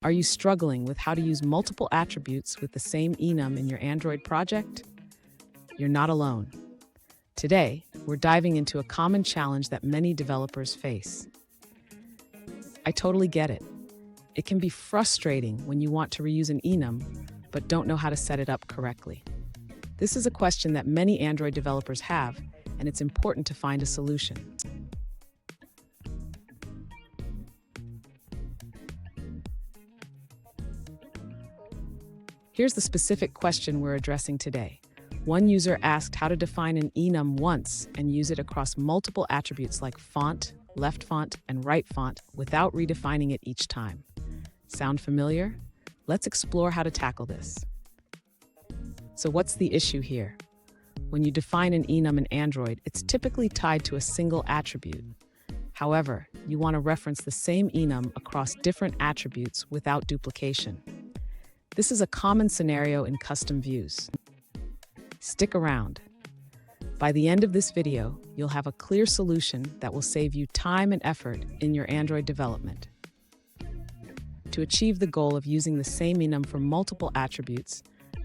Are you struggling with how to use multiple attributes with the same enum in your Android project? You're not alone. Today, we're diving into a common challenge that many developers face. I totally get it. It can be frustrating when you want to reuse an enum, but don't know how to set it up correctly. This is a question that many Android developers have, and it's important to find a solution. Here's the specific question we're addressing today. One user asked how to define an enum once and use it across multiple attributes like font, left font, and right font without redefining it each time. Sound familiar? Let's explore how to tackle this. So what's the issue here? When you define an enum in Android, it's typically tied to a single attribute. However, you want to reference the same enum across different attributes without duplication. This is a common scenario in custom views. Stick around. By the end of this video, you'll have a clear solution that will save you time and effort in your Android development. To achieve the goal of using the same enum for multiple attributes,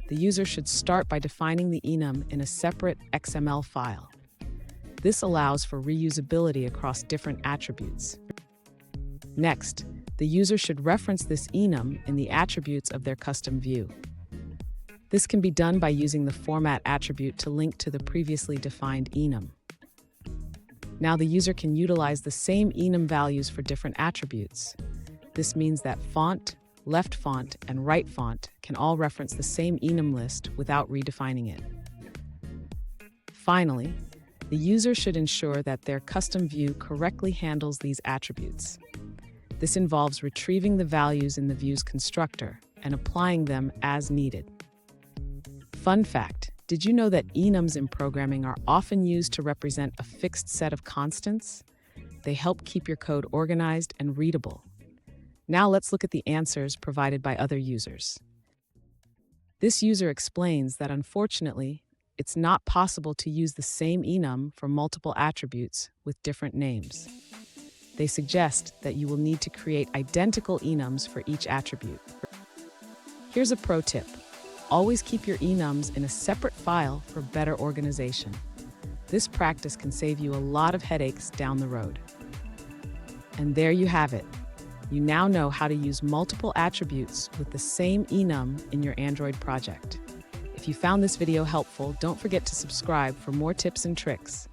the user should start by defining the enum in a separate XML file. This allows for reusability across different attributes. Next, the user should reference this enum in the attributes of their custom view. This can be done by using the format attribute to link to the previously defined enum. Now the user can utilize the same enum values for different attributes. This means that font, left font, and right font can all reference the same enum list without redefining it. Finally, the user should ensure that their custom view correctly handles these attributes. This involves retrieving the values in the view's constructor and applying them as needed. Fun fact, did you know that enums in programming are often used to represent a fixed set of constants? They help keep your code organized and readable. Now let's look at the answers provided by other users. This user explains that unfortunately, it's not possible to use the same enum for multiple attributes with different names. They suggest that you will need to create identical enums for each attribute. Here's a pro tip. Always keep your enums in a separate file for better organization. This practice can save you a lot of headaches down the road. And there you have it. You now know how to use multiple attributes with the same enum in your Android project. If you found this video helpful, don't forget to subscribe for more tips and tricks.